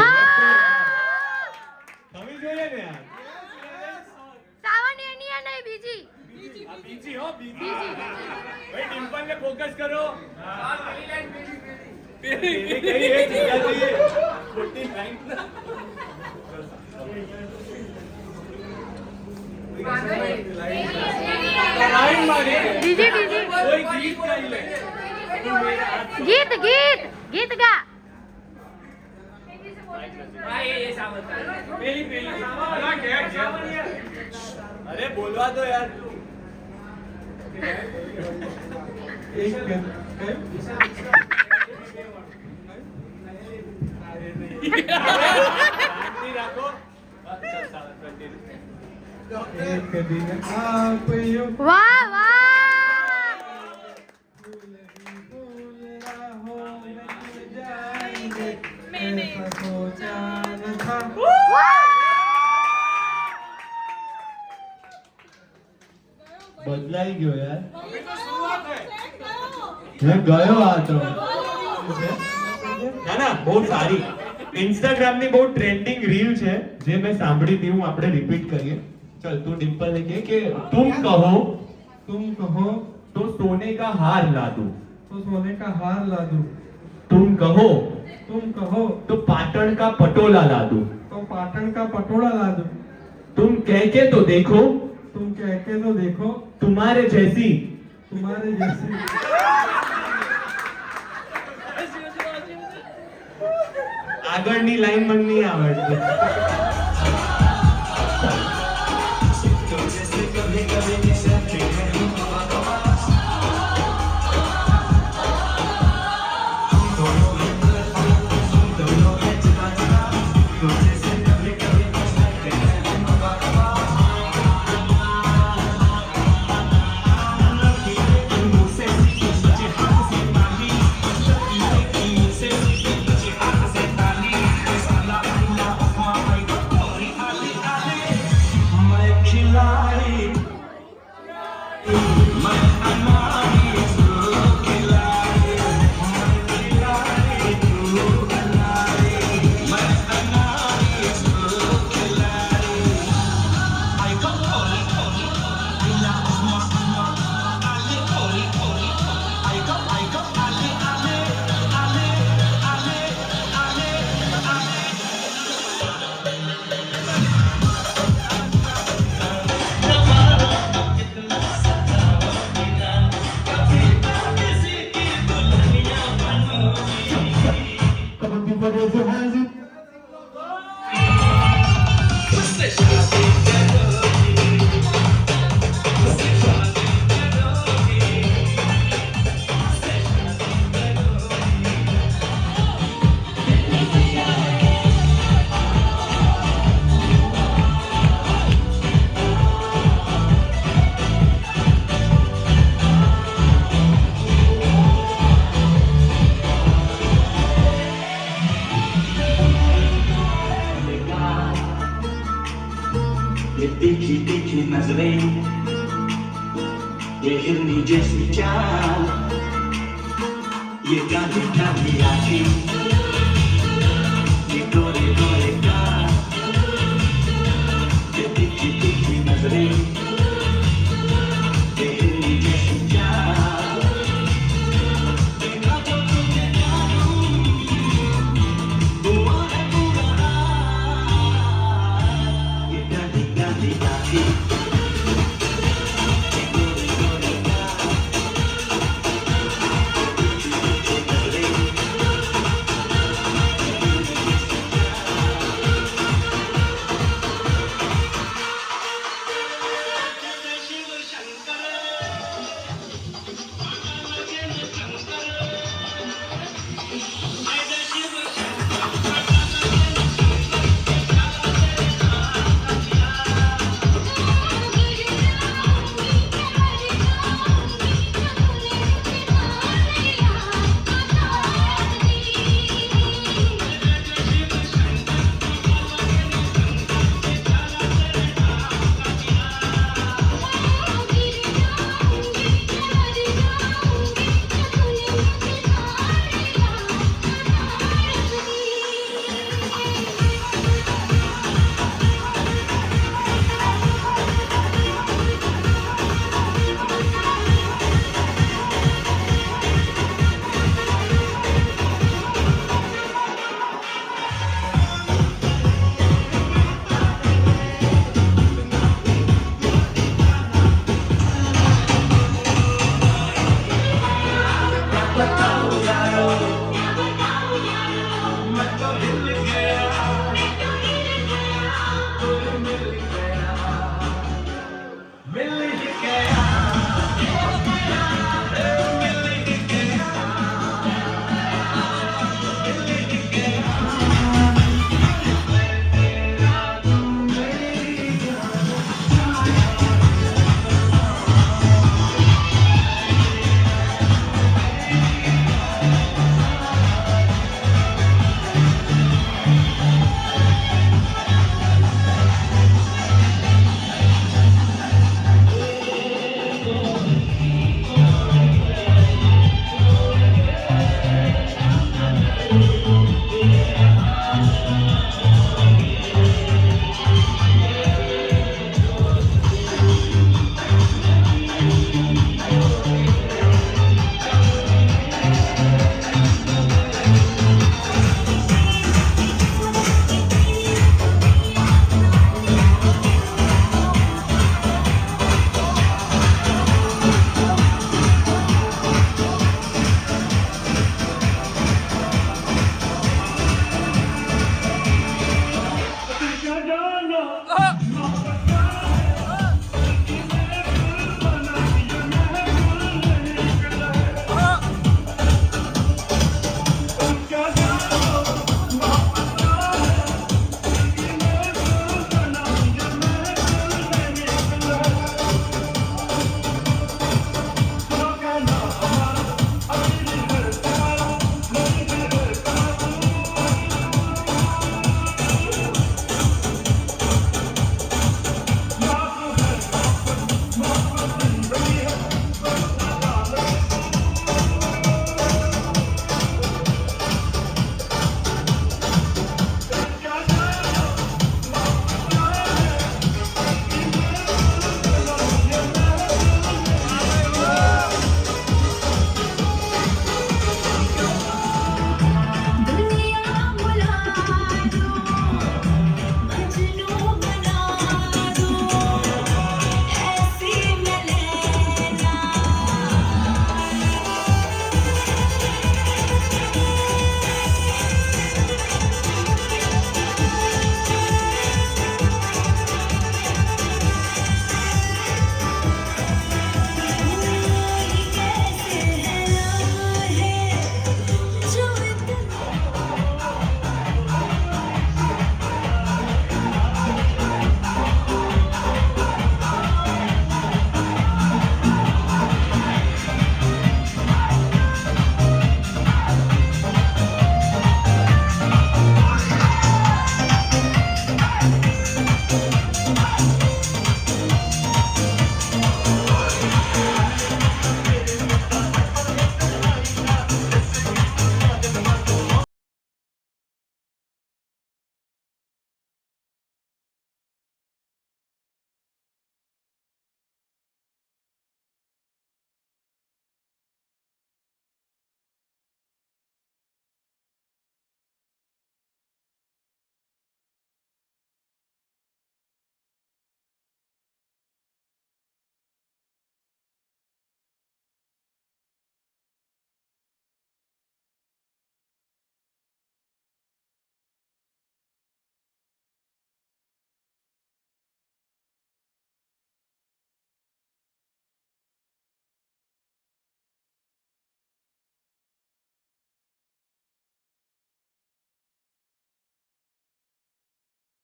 તમે જોઈએ ને યાર સાવનિયા નહીં બીજી આ બીજી હો બીજી ભાઈ ડિમ્પલ ને ફોકસ કરો પેલી કઈ એ જીજાજી ખોટી લાઈન લાઈન મારી બીજી બીજી કોઈ ગીત ગાઈ લે ગીત ગીત ગીત ગા પેલી અરે બોલવા દો યાર શાંતિ રાખો વાહ વાહ બદલાઈ ગયો યાર मैं गयो आ तो ના ના બહુ સારી ઇન્સ્ટાગ્રામ ની બહુ ટ્રેન્ડિંગ રીલ છે જે મેં સાંભળી હતી હું આપણે રિપીટ કરીએ. चल तू डिम्पल ने कहे कि तुम कहो तो सोने का हार ला दूं. તો સોને કા હાર લા દઉં. तुम कहो તો पाटण का पटोला ला दूं. પાટણ કા પટોળા લા દઉં. तुम कह के तो देखो તુમ કહે કે તો દેખો तुम्हारे जैसी तुम्हारे जैसी. આગળની લાઈન મને નહીં આવડતી. कहीं नहीं आती ये गोरे